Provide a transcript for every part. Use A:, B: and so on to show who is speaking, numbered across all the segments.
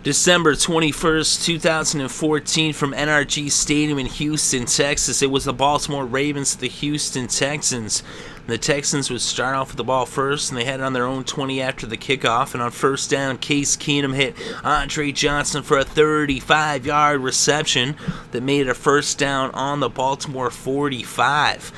A: December 21st, 2014, from NRG Stadium in Houston, Texas. It was the Baltimore Ravens to the Houston Texans. The Texans would start off with the ball first, and they had it on their own 20 after the kickoff. And on first down, Case Keenum hit Andre Johnson for a 35-yard reception that made it a first down on the Baltimore 45.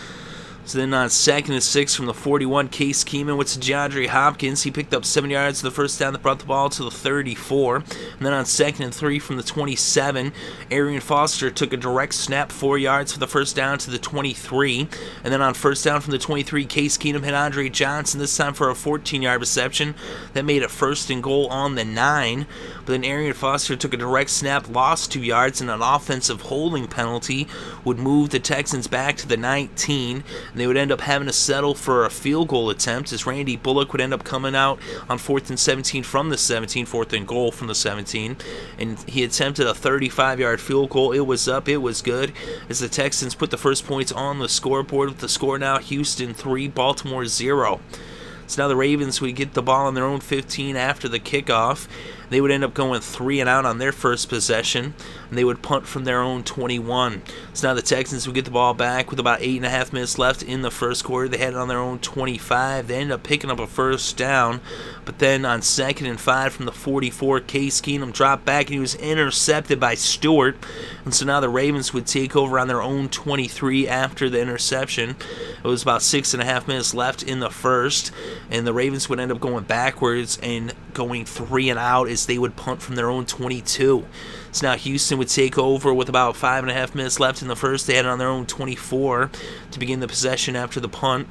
A: So then on 2nd and 6 from the 41, Case Keenum went to DeAndre Hopkins. He picked up 7 yards for the first down that brought the ball to the 34. And then on 2nd and 3 from the 27, Arian Foster took a direct snap, 4 yards for the first down to the 23. And then on first down from the 23, Case Keenum hit Andre Johnson, this time for a 14-yard reception. That made it first and goal on the 9. But then Arian Foster took a direct snap, lost 2 yards, and an offensive holding penalty would move the Texans back to the 19. They would end up having to settle for a field goal attempt, as Randy Bullock would end up coming out on 4th and 17 from the 17, 4th and goal from the 17, and he attempted a 35-yard field goal. It was up, it was good, as the Texans put the first points on the scoreboard, with the score now Houston 3, Baltimore 0. So now the Ravens would get the ball on their own 15 after the kickoff. They would end up going 3 and out on their first possession, and they would punt from their own 21. So now the Texans would get the ball back with about 8.5 minutes left in the first quarter. They had it on their own 25. They ended up picking up a first down, but then on 2nd and 5 from the 44, Case Keenum dropped back, and he was intercepted by Stewart. And so now the Ravens would take over on their own 23 after the interception. It was about 6.5 minutes left in the first, and the Ravens would end up going backwards and going 3 and out as they would punt from their own 22. So now Houston would take over with about 5.5 minutes left in the first. They had it on their own 24 to begin the possession after the punt.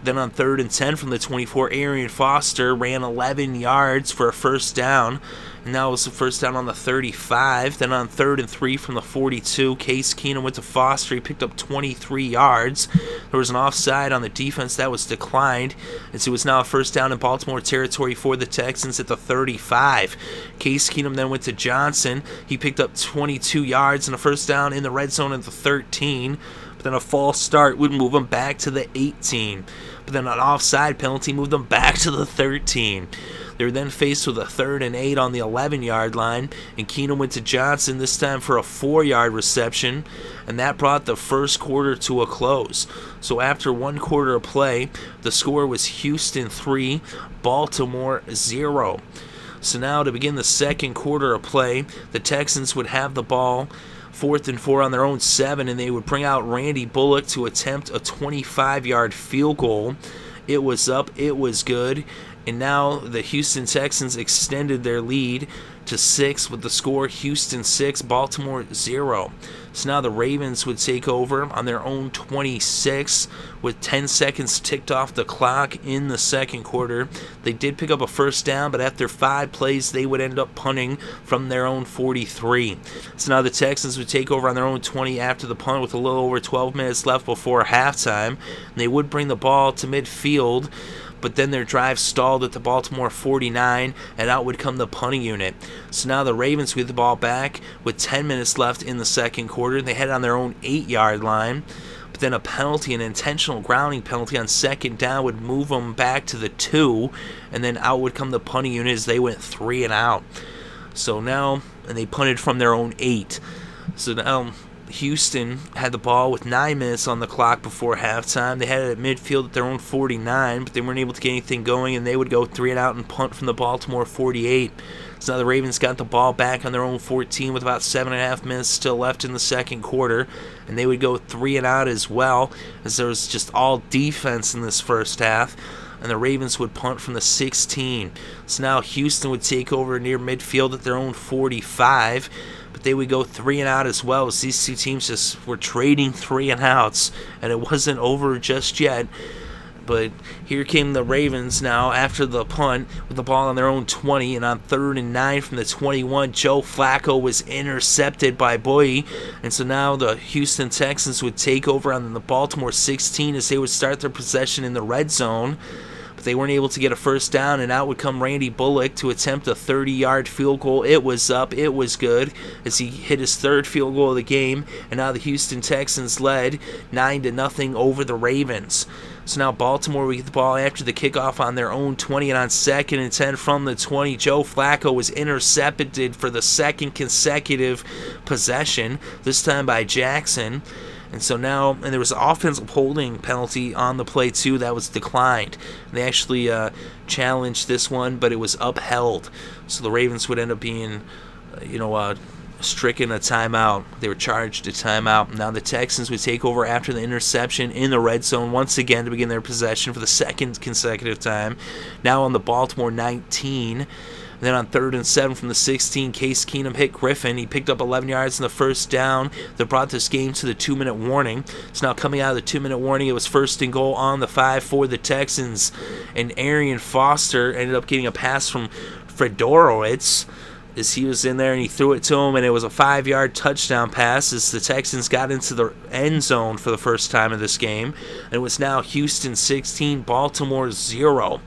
A: Then on 3rd and 10 from the 24, Arian Foster ran 11 yards for a first down, and that was the first down on the 35. Then on 3rd and 3 from the 42, Case Keenum went to Foster. He picked up 23 yards. There was an offside on the defense that was declined, and so it was now a first down in Baltimore territory for the Texans at the 35. Case Keenum then went to Johnson. He picked up 22 yards and a first down in the red zone at the 13. But then a false start would move them back to the 18. But then an offside penalty moved them back to the 13. They were then faced with a 3rd and 8 on the 11-yard line, and Keenum went to Johnson, this time for a 4-yard reception, and that brought the first quarter to a close. So after 1 quarter of play, the score was Houston 3, Baltimore 0. So now to begin the second quarter of play, the Texans would have the ball 4th and 4 on their own 7, and they would bring out Randy Bullock to attempt a 25-yard field goal. It was up, it was good, and now the Houston Texans extended their lead to 6 with the score Houston 6, Baltimore 0. So now the Ravens would take over on their own 26 with 10 seconds ticked off the clock in the second quarter. They did pick up a first down, but after 5 plays, they would end up punting from their own 43. So now the Texans would take over on their own 20 after the punt with a little over 12 minutes left before halftime. And they would bring the ball to midfield, but then their drive stalled at the Baltimore 49, and out would come the punting unit. So now the Ravens would get the ball back with 10 minutes left in the second quarter. They had it on their own 8-yard line, but then a penalty, an intentional grounding penalty on 2nd down, would move them back to the 2, and then out would come the punting unit as they went 3 and out. So now, and they punted from their own 8. So now Houston had the ball with 9 minutes on the clock before halftime. They had it at midfield at their own 49, but they weren't able to get anything going, and they would go 3 and out and punt from the Baltimore 48. So now the Ravens got the ball back on their own 14 with about 7.5 minutes still left in the second quarter, and they would go 3 and out as well, as there was just all defense in this first half, and the Ravens would punt from the 16. So now Houston would take over near midfield at their own 45, but they would go 3 and out as well, as these two teams just were trading 3 and outs, and it wasn't over just yet. But here came the Ravens now after the punt with the ball on their own 20, and on 3rd and 9 from the 21, Joe Flacco was intercepted by Boye, and so now the Houston Texans would take over on the Baltimore 16 as they would start their possession in the red zone. But they weren't able to get a first down, and out would come Randy Bullock to attempt a 30-yard field goal. It was up, it was good, as he hit his 3rd field goal of the game, and now the Houston Texans led 9-0 over the Ravens. So now Baltimore would get the ball after the kickoff on their own 20, and on 2nd and 10 from the 20, Joe Flacco was intercepted for the second consecutive possession, this time by Jackson. And so now, and there was an offensive holding penalty on the play too that was declined. They actually challenged this one, but it was upheld. So the Ravens would end up being, stricken a timeout. They were charged a timeout. Now the Texans would take over after the interception in the red zone once again to begin their possession for the second consecutive time. Now on the Baltimore 19. Then on 3rd and 7 from the 16, Case Keenum hit Griffin. He picked up 11 yards in the first down that brought this game to the 2-minute warning. So now coming out of the 2-minute warning, it was 1st and goal on the 5 for the Texans. And Arian Foster ended up getting a pass from Fiedorowicz as he was in there, and he threw it to him, and it was a 5-yard touchdown pass as the Texans got into the end zone for the first time in this game. And it was now Houston 16, Baltimore 0.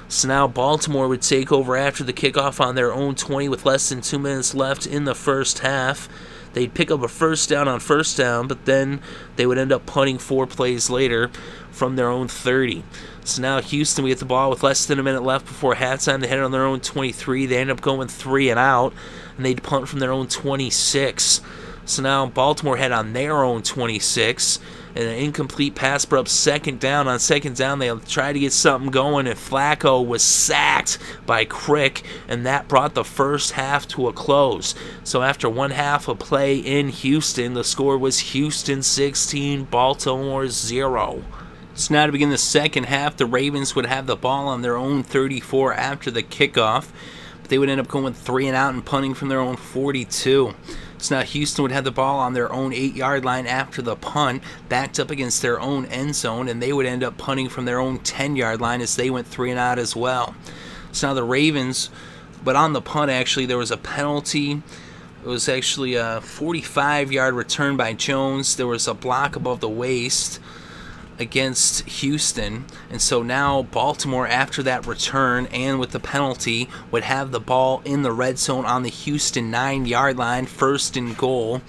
A: So now Baltimore would take over after the kickoff on their own 20 with less than 2 minutes left in the first half. They'd pick up a first down on first down, but then they would end up punting 4 plays later from their own 30. So now Houston, we get the ball with less than a minute left before halftime. They had it on their own 23. They end up going 3 and out, and they'd punt from their own 26. So now Baltimore had on their own 26. And an incomplete pass brought up 2nd down. On 2nd down, they tried to get something going, and Flacco was sacked by Crick, and that brought the first half to a close. So after 1 half of play in Houston, the score was Houston 16, Baltimore 0. So now to begin the second half, the Ravens would have the ball on their own 34 after the kickoff, but they would end up going 3 and out and punting from their own 42. So now Houston would have the ball on their own 8-yard line after the punt, backed up against their own end zone, and they would end up punting from their own 10-yard line as they went 3 and out as well. So now the Ravens, but on the punt actually there was a penalty. It was actually a 45-yard return by Jones. There was a block above the waist against Houston, and so now Baltimore, after that return and with the penalty, would have the ball in the red zone on the Houston 9-yard line, 1st and goal.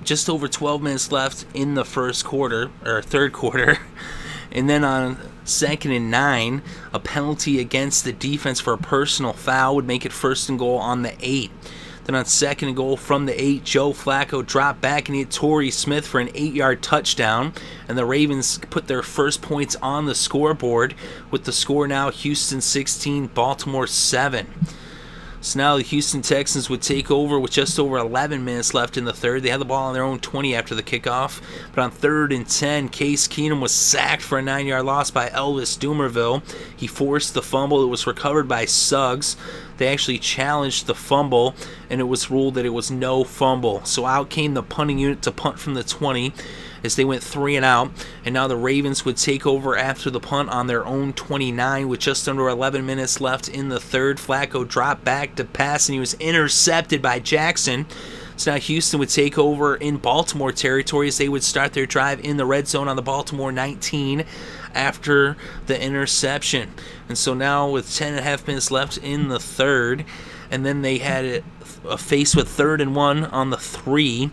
A: Just over 12 minutes left in the third quarter, and then on 2nd and 9, a penalty against the defense for a personal foul would make it 1st and goal on the 8. Then on 2nd and goal from the 8, Joe Flacco dropped back and hit Torrey Smith for an 8-yard touchdown. And the Ravens put their first points on the scoreboard with the score now Houston 16, Baltimore 7. So now the Houston Texans would take over with just over 11 minutes left in the third. They had the ball on their own 20 after the kickoff. But on 3rd and 10, Case Keenum was sacked for a 9-yard loss by Elvis Dumerville. He forced the fumble. It was recovered by Suggs. They actually challenged the fumble, and it was ruled that it was no fumble. So out came the punting unit to punt from the 20 as they went 3 and out. And now the Ravens would take over after the punt on their own 29 with just under 11 minutes left in the third. Flacco dropped back to pass, and he was intercepted by Jackson. So now Houston would take over in Baltimore territory as they would start their drive in the red zone on the Baltimore 19 after the interception. And so now with 10.5 minutes left in the third, and then they had a face with 3rd and 1 on the 3.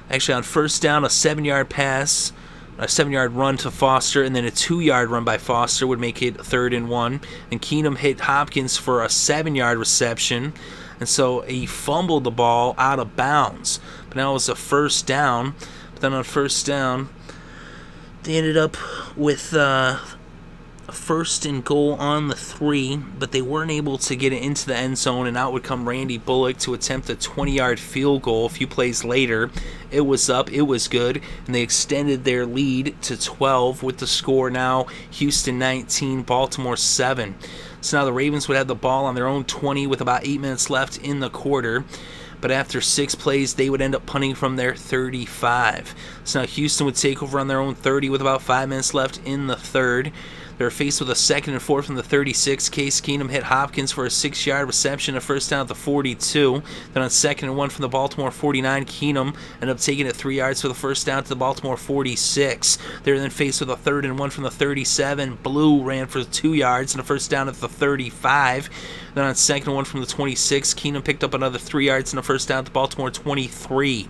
A: Actually, on first down, a 7-yard pass, a 7-yard run to Foster, and then a 2-yard run by Foster would make it 3rd and 1. And Keenum hit Hopkins for a 7-yard reception, and so he fumbled the ball out of bounds. But now it was a first down. But then on first down, they ended up with a 1st and goal on the 3, but they weren't able to get it into the end zone, and out would come Randy Bullock to attempt a 20-yard field goal. A few plays later, it was up, it was good, and they extended their lead to 12 with the score now Houston 19, Baltimore 7. So now the Ravens would have the ball on their own 20 with about 8 minutes left in the quarter. But after 6 plays, they would end up punting from their 35. So now Houston would take over on their own 30 with about 5 minutes left in the third. They were faced with a 2nd and 4 from the 36. Case Keenum hit Hopkins for a 6-yard reception, a first down at the 42. Then on 2nd and 1 from the Baltimore 49, Keenum ended up taking it 3 yards for the first down to the Baltimore 46. They were then faced with a 3rd and 1 from the 37. Blue ran for 2 yards and a first down at the 35. Then on 2nd and 1 from the 26, Keenum picked up another 3 yards and a first down at the Baltimore 23.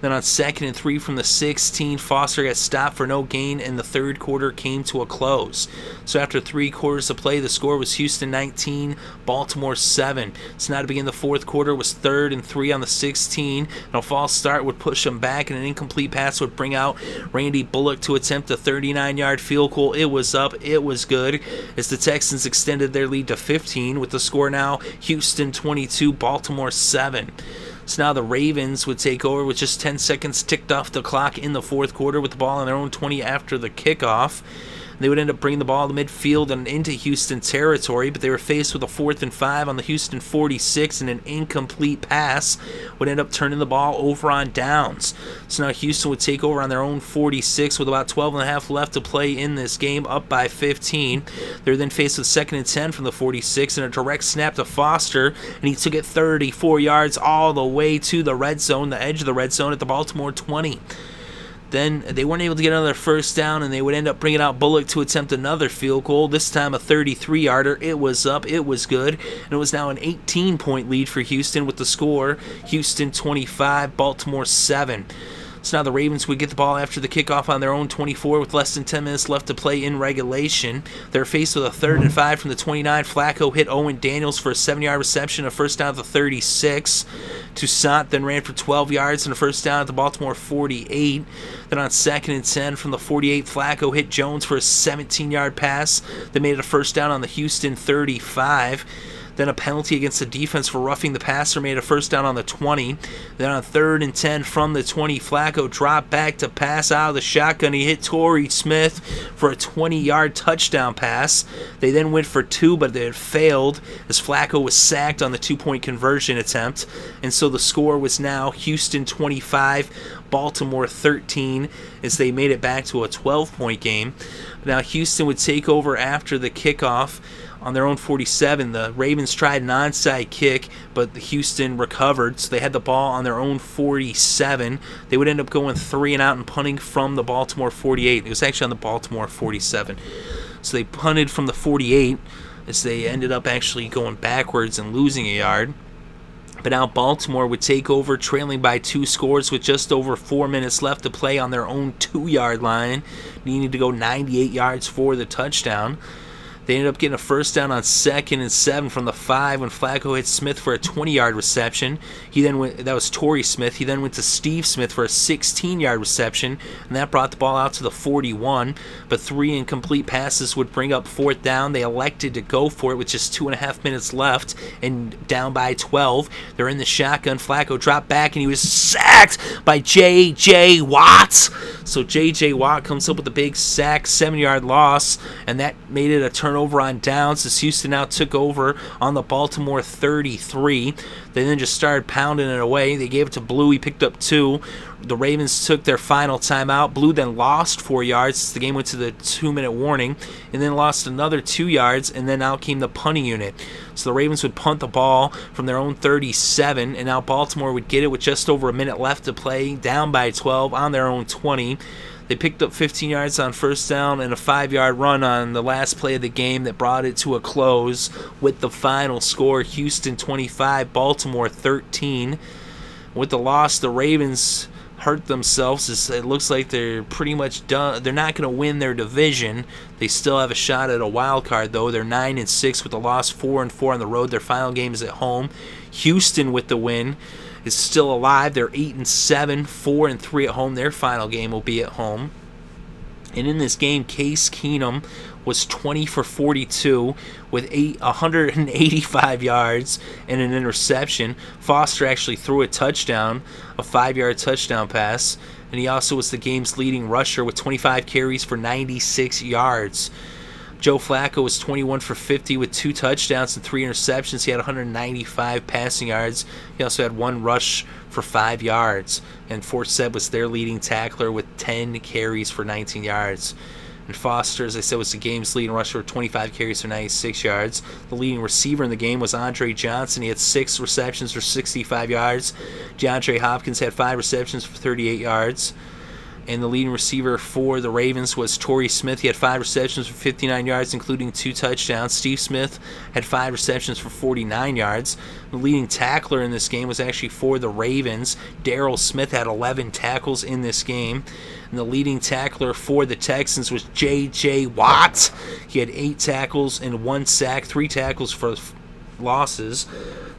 A: Then on 2nd and 3 from the 16, Foster got stopped for no gain, and the third quarter came to a close. So after 3 quarters of play, the score was Houston 19, Baltimore 7. So now to begin the fourth quarter was 3rd and 3 on the 16. And a false start would push them back, and an incomplete pass would bring out Randy Bullock to attempt a 39-yard field goal. It was up. It was good, as the Texans extended their lead to 15, with the score now Houston 22, Baltimore 7. So now the Ravens would take over with just 10 seconds ticked off the clock in the fourth quarter, with the ball on their own 20 after the kickoff. They would end up bringing the ball to midfield and into Houston territory, but they were faced with a 4th and 5 on the Houston 46, and an incomplete pass would end up turning the ball over on downs. So now Houston would take over on their own 46 with about 12 and a half left to play in this game, up by 15. They were then faced with 2nd and 10 from the 46, and a direct snap to Foster, and he took it 34 yards all the way to the red zone, the edge of the red zone at the Baltimore 20. Then they weren't able to get another first down, and they would end up bringing out Bullock to attempt another field goal, this time a 33-yarder. It was up, it was good, and it was now an 18-point lead for Houston, with the score Houston 25, Baltimore 7. So now the Ravens would get the ball after the kickoff on their own 24 with less than 10 minutes left to play in regulation. They're faced with a 3rd and 5 from the 29. Flacco hit Owen Daniels for a 7-yard reception, a first down at the 36. Toussaint then ran for 12 yards and a first down at the Baltimore 48. Then on 2nd and 10 from the 48, Flacco hit Jones for a 17-yard pass that made it a first down on the Houston 35. Then a penalty against the defense for roughing the passer made a first down on the 20. Then on 3rd and 10 from the 20, Flacco dropped back to pass out of the shotgun. He hit Torrey Smith for a 20-yard touchdown pass. They then went for 2, but they had failed, as Flacco was sacked on the 2-point conversion attempt. And so the score was now Houston 25, Baltimore 13, as they made it back to a 12-point game. Now Houston would take over after the kickoff on their own 47. The Ravens tried an onside kick, but Houston recovered, so they had the ball on their own 47. They would end up going 3 and out and punting from the Baltimore 48. It was actually on the Baltimore 47. So they punted from the 48, as they ended up actually going backwards and losing a yard. But now Baltimore would take over, trailing by 2 scores with just over 4 minutes left to play on their own 2-yard line, needing to go 98 yards for the touchdown. They ended up getting a first down on 2nd and 7 from the 5 when Flacco hit Smith for a 20-yard reception. He then went, that was Torrey Smith. He then went to Steve Smith for a 16-yard reception, and that brought the ball out to the 41. But 3 incomplete passes would bring up 4th down. They elected to go for it with just 2.5 minutes left and down by 12. They're in the shotgun. Flacco dropped back, and he was sacked by J.J. Watt. So J.J. Watt comes up with a big sack, 7-yard loss, and that made it a turnover on downs, as Houston now took over on the Baltimore 33. They then just started pounding it away. They gave it to Blue. He picked up 2. The Ravens took their final timeout. Blue then lost 4 yards. The game went to the 2-minute warning, and then lost another 2 yards, and then out came the punting unit. So the Ravens would punt the ball from their own 37, and now Baltimore would get it with just over a minute left to play, down by 12 on their own 20. They picked up 15 yards on first down and a 5-yard run on the last play of the game that brought it to a close with the final score, Houston 25, Baltimore 13. With the loss, the Ravens hurt themselves, as it looks like they're pretty much done. They're not going to win their division. They still have a shot at a wild card, though. They're 9-6 with the loss, 4-4 on the road. Their final game is at home. Houston with the win is still alive. They're 8-7, 4-3 at home. Their final game will be at home. And in this game, Case Keenum was 20 for 42 with 185 yards and an interception. Foster actually threw a touchdown, a 5-yard touchdown pass, and he also was the game's leading rusher with 25 carries for 96 yards. Joe Flacco was 21 for 50 with 2 touchdowns and 3 interceptions. He had 195 passing yards. He also had 1 rush for 5 yards. And Forsett was their leading tackler with 10 carries for 19 yards. And Foster, as I said, was the game's leading rusher with 25 carries for 96 yards. The leading receiver in the game was Andre Johnson. He had 6 receptions for 65 yards. DeAndre Hopkins had 5 receptions for 38 yards. And the leading receiver for the Ravens was Torrey Smith. He had 5 receptions for 59 yards, including 2 touchdowns. Steve Smith had 5 receptions for 49 yards. The leading tackler in this game was actually for the Ravens. Darryl Smith had 11 tackles in this game. And the leading tackler for the Texans was J.J. Watt. He had 8 tackles and 1 sack, 3 tackles for losses.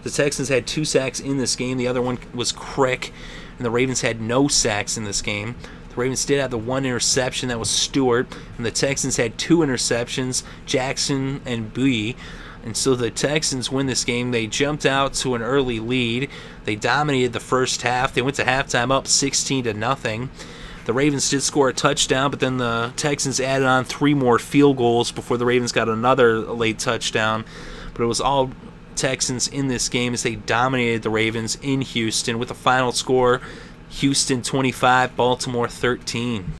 A: The Texans had 2 sacks in this game. The other one was Crick. And the Ravens had no sacks in this game. The Ravens did have the 1 interception, that was Stewart, and the Texans had 2 interceptions, Jackson and Bui. And so the Texans win this game. They jumped out to an early lead. They dominated the first half. They went to halftime up 16-0. The Ravens did score a touchdown, but then the Texans added on 3 more field goals before the Ravens got another late touchdown. But it was all Texans in this game as they dominated the Ravens in Houston with the final score, Houston 25, Baltimore 13.